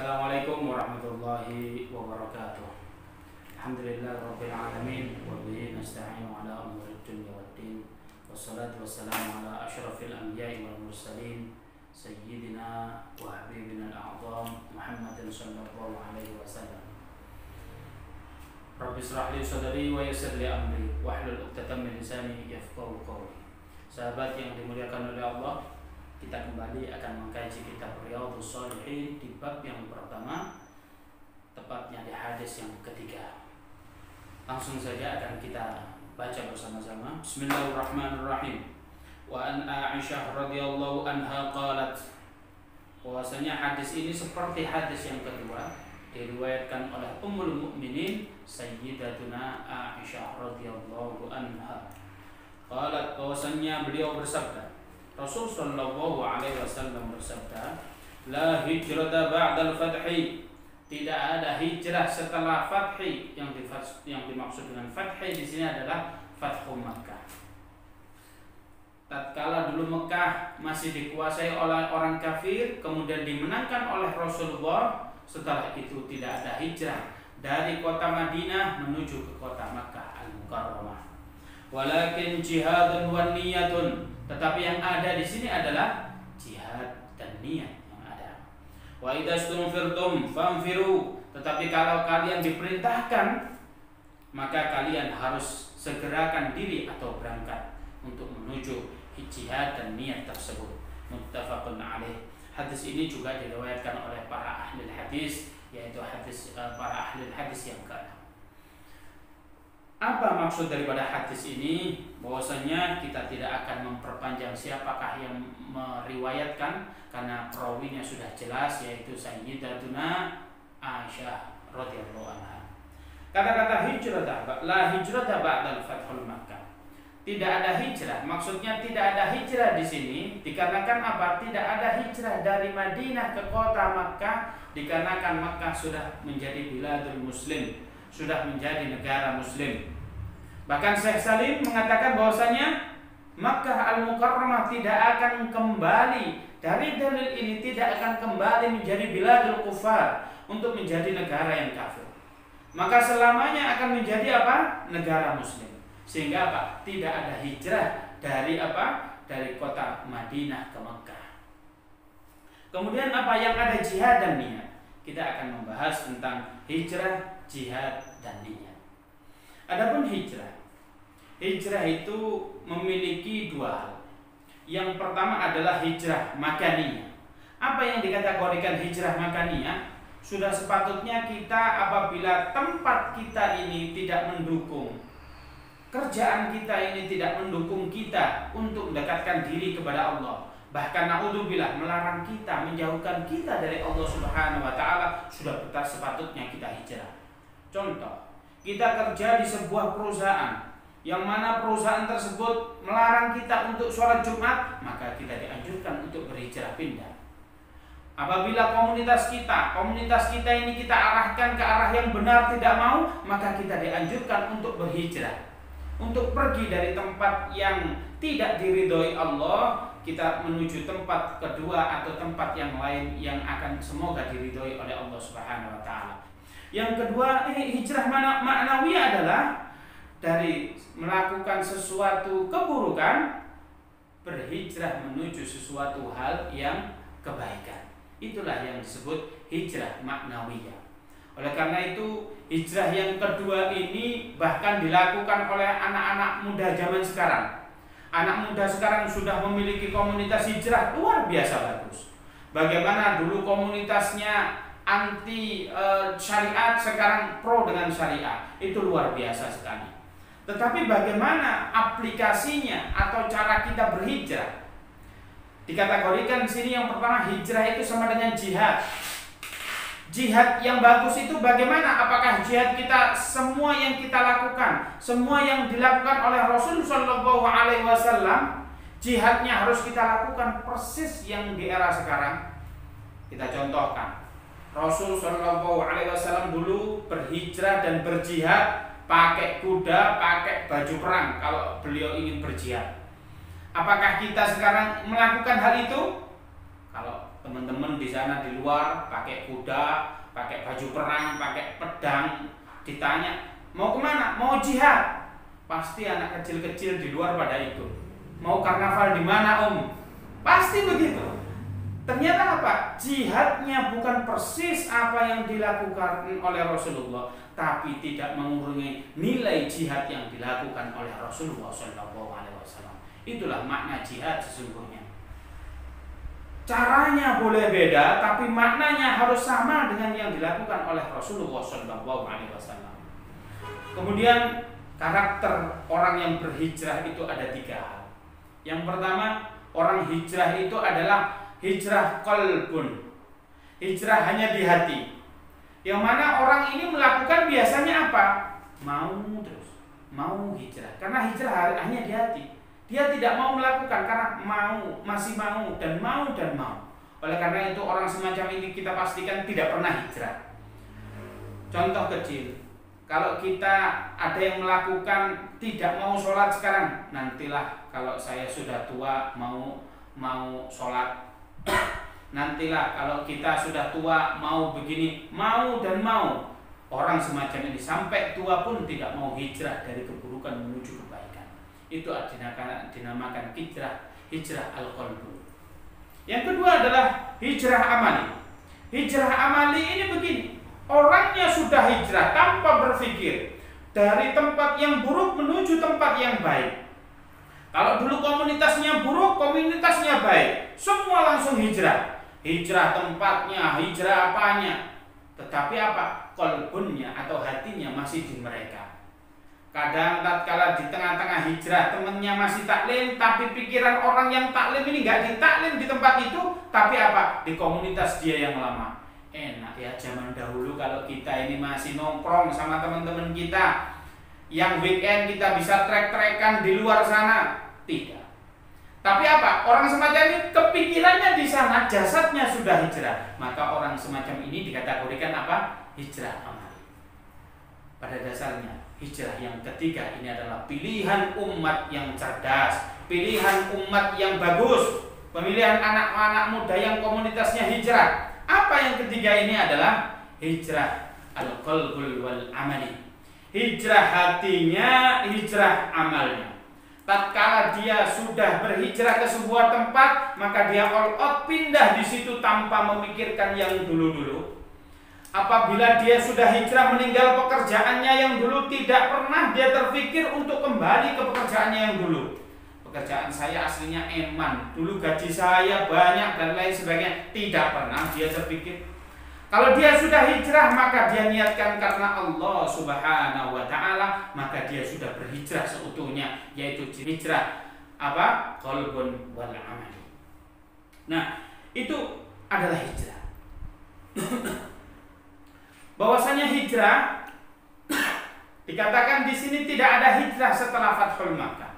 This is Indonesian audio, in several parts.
Assalamualaikum warahmatullahi wabarakatuh. Alhamdulillah rabbil alamin wa bihi nasta'inu ala umuri dunya waddin. Wassalatu wassalamu ala asyrafil anbiya'i wal mursalin sayyidina wa habibina al-a'zam Muhammadin sallallahu alaihi wasallam. Rabbi israh li sadri wa yassir li amri wahlul 'uqdatam min lisani yafqahu qawli. Sahabat yang dimuliakan oleh Allah, kita kembali akan mengkaji kitab Riyadhus Shalihin di bab yang pertama, tepatnya di hadis yang ketiga. Langsung saja akan kita baca bersama-sama. Bismillahirrahmanirrahim. Wa an Aisyah radhiyallahu anha qalat, bahwasanya hadis ini seperti hadis yang kedua diriwayatkan oleh Ummul Mukminin Sayyidatuna Aisyah radhiyallahu anha. Qalat, bahwasanya beliau bersabda, Rasul sallallahu alaihi wasallam bersabda, la hijrata ba'dal fathi, tidak ada hijrah setelah fathi. Yang dimaksud dengan fathi di sini adalah Fathu Makkah. Tatkala dulu Mekah masih dikuasai oleh orang kafir, kemudian dimenangkan oleh Rasulullah, setelah itu tidak ada hijrah dari kota Madinah menuju ke kota Makkah Al-Mukarramah. Walakin jihadun wa niyatun, tetapi yang ada di sini adalah jihad dan niat yang ada. Wa idastunfirtum famfiru, tetapi kalau kalian diperintahkan, maka kalian harus segerakan diri atau berangkat untuk menuju jihad dan niat tersebut. Muttafaqun alaih. Hadis ini juga diriwayatkan oleh para ahli hadis, yaitu hadis para ahli hadis yang ke-6. Apa maksud daripada hadis ini? Bahwasanya kita tidak akan memperpanjang siapakah yang meriwayatkan, karena perawinya sudah jelas, yaitu Sayyidatuna Aisyah radhiyallahu anha. Kata-kata hijrah, la hijrata ba'dal fathul Makkah, tidak ada hijrah. Maksudnya tidak ada hijrah di sini dikarenakan apa? Tidak ada hijrah dari Madinah ke kota Makkah, dikarenakan Makkah sudah menjadi biladul muslim, sudah menjadi negara muslim. Bahkan Syekh Salim mengatakan bahwasanya Makkah Al-Mukarramah tidak akan kembali, dari dalil ini tidak akan kembali menjadi biladul kufar, untuk menjadi negara yang kafir. Maka selamanya akan menjadi apa? Negara muslim. Sehingga apa? Tidak ada hijrah dari apa? Dari kota Madinah ke Makkah. Kemudian apa? Yang ada jihad dan niat. Kita akan membahas tentang hijrah, jihad, dan niat. Adapun hijrah itu memiliki dua hal. Yang pertama adalah hijrah makaniyah. Apa yang dikategorikan hijrah makaniyah? Sudah sepatutnya kita apabila tempat kita ini tidak mendukung, kerjaan kita ini tidak mendukung kita untuk mendekatkan diri kepada Allah, bahkan naudzubillah melarang kita, menjauhkan kita dari Allah Subhanahu wa taala, sudah sepatutnya kita hijrah. Contoh, kita kerja di sebuah perusahaan yang mana perusahaan tersebut melarang kita untuk sholat Jumat, maka kita dianjurkan untuk berhijrah pindah. Apabila komunitas kita ini kita arahkan ke arah yang benar tidak mau, maka kita dianjurkan untuk berhijrah, untuk pergi dari tempat yang tidak diridhoi Allah, kita menuju tempat kedua atau tempat yang lain yang akan semoga diridhoi oleh Allah Subhanahu wa taala. Yang kedua, hijrah maknawiyah adalah dari melakukan sesuatu keburukan berhijrah menuju sesuatu hal yang kebaikan. Itulah yang disebut hijrah maknawiyah. Oleh karena itu, hijrah yang kedua ini bahkan dilakukan oleh anak-anak muda zaman sekarang. Anak muda sekarang sudah memiliki komunitas hijrah luar biasa bagus. Bagaimana dulu komunitasnya anti syariat, sekarang pro dengan syariat. Itu luar biasa sekali. Tetapi bagaimana aplikasinya atau cara kita berhijrah? Dikategorikan di sini yang pertama, hijrah itu sama dengan jihad. Jihad yang bagus itu bagaimana? Apakah jihad kita semua yang kita lakukan, semua yang dilakukan oleh Rasul sallallahu alaihi wasallam, jihadnya harus kita lakukan persis yang di era sekarang? Kita contohkan. Rasul sallallahu alaihi wasallam dulu berhijrah dan berjihad pakai kuda, pakai baju perang kalau beliau ingin berjihad. Apakah kita sekarang melakukan hal itu? Kalau teman-teman di sana di luar pakai kuda, pakai baju perang, pakai pedang, ditanya mau kemana? Mau jihad. Pasti anak kecil-kecil di luar pada ikut. Mau karnaval di mana om? Pasti begitu. Ternyata apa? Jihadnya bukan persis apa yang dilakukan oleh Rasulullah, tapi tidak mengurangi nilai jihad yang dilakukan oleh Rasulullah SAW. Itulah makna jihad sesungguhnya. Caranya boleh beda, tapi maknanya harus sama dengan yang dilakukan oleh Rasulullah SAW. Kemudian karakter orang yang berhijrah itu ada 3 hal. Yang pertama, orang hijrah itu adalah hijrah qalbun. Hijrah hanya di hati. Yang mana orang ini melakukan biasanya apa? Mau terus, mau hijrah. Karena hijrah hanya di hati. Dia tidak mau melakukan karena mau, masih mau dan mau dan mau. Oleh karena itu orang semacam ini kita pastikan tidak pernah hijrah. Contoh kecil. Kalau kita ada yang melakukan tidak mau sholat sekarang, nantilah kalau saya sudah tua mau sholat. Nantilah kalau kita sudah tua mau begini, mau dan mau. Orang semacam ini sampai tua pun tidak mau hijrah dari keburukan menuju kebaikan. Itu dinamakan hijrah al-qalbu. Yang kedua adalah hijrah amali. Hijrah amali ini begini. Orangnya sudah hijrah tanpa berpikir dari tempat yang buruk menuju tempat yang baik. Kalau dulu komunitasnya buruk, komunitasnya baik, semua langsung hijrah. Hijrah tempatnya, hijrah apanya. Tetapi apa? Qalbunnya atau hatinya masih di mereka. Kadang tatkala di tengah-tengah hijrah temannya masih taklim, tapi pikiran orang yang taklim ini nggak ditaklim di tempat itu, tapi apa? Di komunitas dia yang lama. Enak ya zaman dahulu kalau kita ini masih nongkrong sama teman-teman kita, yang weekend kita bisa trek-trekan di luar sana. Tidak. Tapi apa? Orang semacam ini kepikirannya di sana, jasadnya sudah hijrah. Maka orang semacam ini dikategorikan apa? Hijrah amali. Pada dasarnya hijrah yang ketiga ini adalah pilihan umat yang cerdas, pilihan umat yang bagus, pemilihan anak-anak muda yang komunitasnya hijrah. Apa yang ketiga ini adalah hijrah al-qalbul wal amali. Hijrah hatinya, hijrah amalnya. Tatkala dia sudah berhijrah ke sebuah tempat, maka dia all out pindah di situ tanpa memikirkan yang dulu-dulu. Apabila dia sudah hijrah meninggal pekerjaannya yang dulu, tidak pernah dia terpikir untuk kembali ke pekerjaannya yang dulu. Pekerjaan saya aslinya eman, dulu gaji saya banyak dan lain sebagainya. Tidak pernah dia terpikir. Kalau dia sudah hijrah, maka dia niatkan karena Allah Subhanahu wa ta'ala, maka dia sudah berhijrah seutuhnya, yaitu hijrah apa? Qalbun wal amali. Nah, itu adalah hijrah. Bahwasanya hijrah dikatakan di sini tidak ada hijrah setelah Fathul Makkah.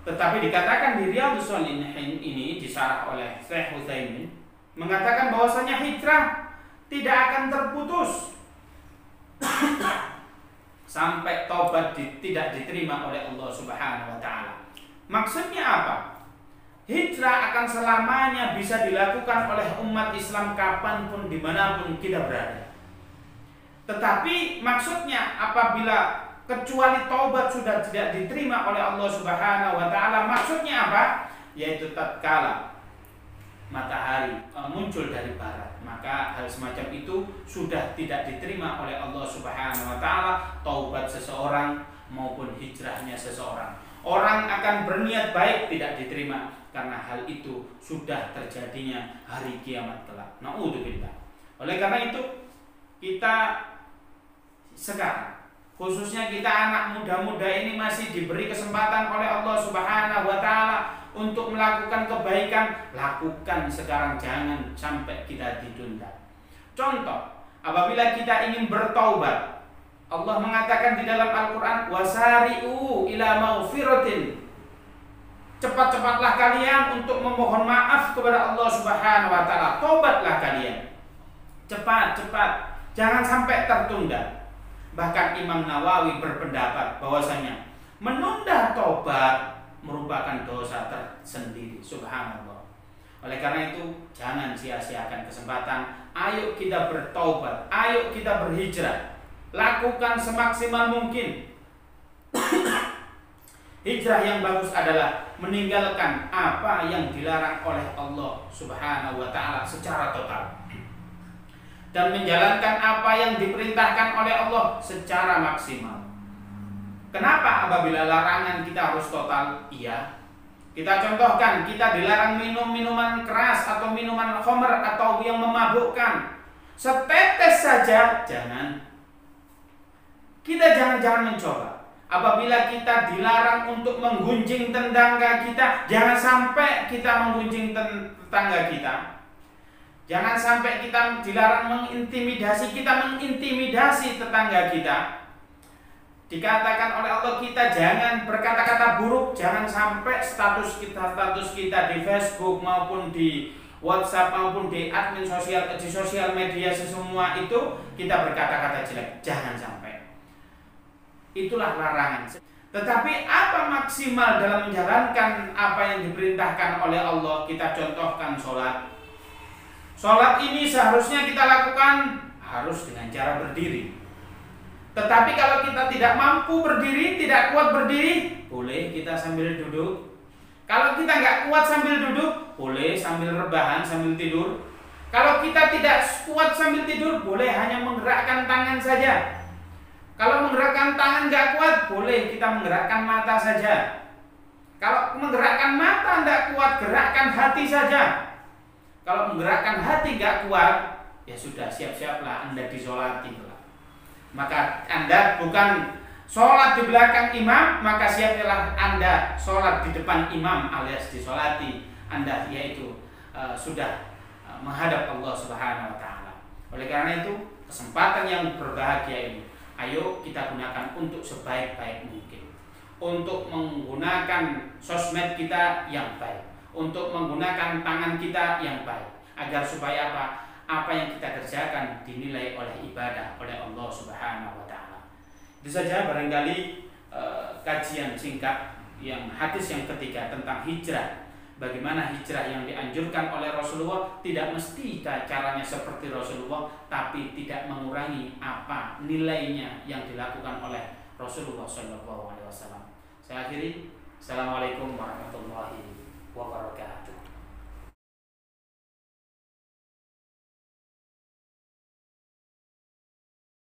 Tetapi dikatakan di Riyadhus Shalihin ini disarah oleh Syekh Utsaimin mengatakan bahwasanya hijrah tidak akan terputus sampai taubat tidak diterima oleh Allah Subhanahu wa taala. Maksudnya apa? Hijrah akan selamanya bisa dilakukan oleh umat Islam kapanpun dimanapun kita berada. Tetapi maksudnya apabila kecuali taubat sudah tidak diterima oleh Allah Subhanahu wa taala, maksudnya apa? Yaitu tatkala matahari muncul dari barat, maka hal semacam itu sudah tidak diterima oleh Allah Subhanahu wa taala taubat seseorang maupun hijrahnya seseorang. Orang akan berniat baik tidak diterima karena hal itu sudah terjadinya hari kiamat kelak. Naudzubillah. Oleh karena itu kita sekarang, khususnya kita anak muda-muda ini masih diberi kesempatan oleh Allah Subhanahu wa taala untuk melakukan kebaikan. Lakukan sekarang, jangan sampai kita ditunda. Contoh, apabila kita ingin bertaubat, Allah mengatakan di dalam Al-Qur'an, wasari'u ila maghfiratin. Cepat-cepatlah kalian untuk memohon maaf kepada Allah Subhanahu wa taala. Taubatlah kalian. Cepat-cepat, jangan sampai tertunda. Bahkan Imam Nawawi berpendapat bahwasanya menunda taubat merupakan dosa tersendiri. Subhanallah. Oleh karena itu, jangan sia-siakan kesempatan. Ayo kita bertaubat, ayo kita berhijrah. Lakukan semaksimal mungkin. Hijrah yang bagus adalah meninggalkan apa yang dilarang oleh Allah Subhanahu wa ta'ala secara total, dan menjalankan apa yang diperintahkan oleh Allah secara maksimal. Kenapa apabila larangan kita harus total? Iya, kita contohkan, kita dilarang minum minuman keras atau minuman khamr atau yang memabukkan. Setetes saja jangan. Kita jangan mencoba. Apabila kita dilarang untuk menggunjing tetangga kita, jangan sampai kita menggunjing tetangga kita. Jangan sampai kita dilarang mengintimidasi, kita mengintimidasi tetangga kita. Dikatakan oleh Allah kita jangan berkata-kata buruk, jangan sampai status kita di Facebook maupun di WhatsApp maupun di admin sosial, di sosial media semua itu kita berkata-kata jelek, jangan sampai. Itulah larangan. Tetapi apa maksimal dalam menjalankan apa yang diperintahkan oleh Allah? Kita contohkan sholat. Sholat ini seharusnya kita lakukan harus dengan cara berdiri. Tetapi kalau kita tidak mampu berdiri, tidak kuat berdiri, boleh kita sambil duduk. Kalau kita nggak kuat sambil duduk, boleh sambil rebahan, sambil tidur. Kalau kita tidak kuat sambil tidur, boleh hanya menggerakkan tangan saja. Kalau menggerakkan tangan nggak kuat, boleh kita menggerakkan mata saja. Kalau menggerakkan mata nggak kuat, gerakkan hati saja. Kalau menggerakkan hati nggak kuat, ya sudah, siap-siaplah Anda disolati. Maka Anda bukan sholat di belakang imam, maka siaplah Anda sholat di depan imam alias disolati Anda, yaitu sudah menghadap Allah Subhanahu wa ta'ala. Oleh karena itu, kesempatan yang berbahagia ini ayo kita gunakan untuk sebaik-baik mungkin, untuk menggunakan sosmed kita yang baik, untuk menggunakan tangan kita yang baik, agar supaya apa yang kita kerjakan dinilai oleh ibadah oleh Allah Subhanahu wa ta'ala. Itu saja barangkali kajian singkat yang hadis yang ketiga tentang hijrah. Bagaimana hijrah yang dianjurkan oleh Rasulullah tidak mesti caranya seperti Rasulullah, tapi tidak mengurangi apa nilainya yang dilakukan oleh Rasulullah SAW. Saya akhiri. Assalamualaikum warahmatullahi wabarakatuh.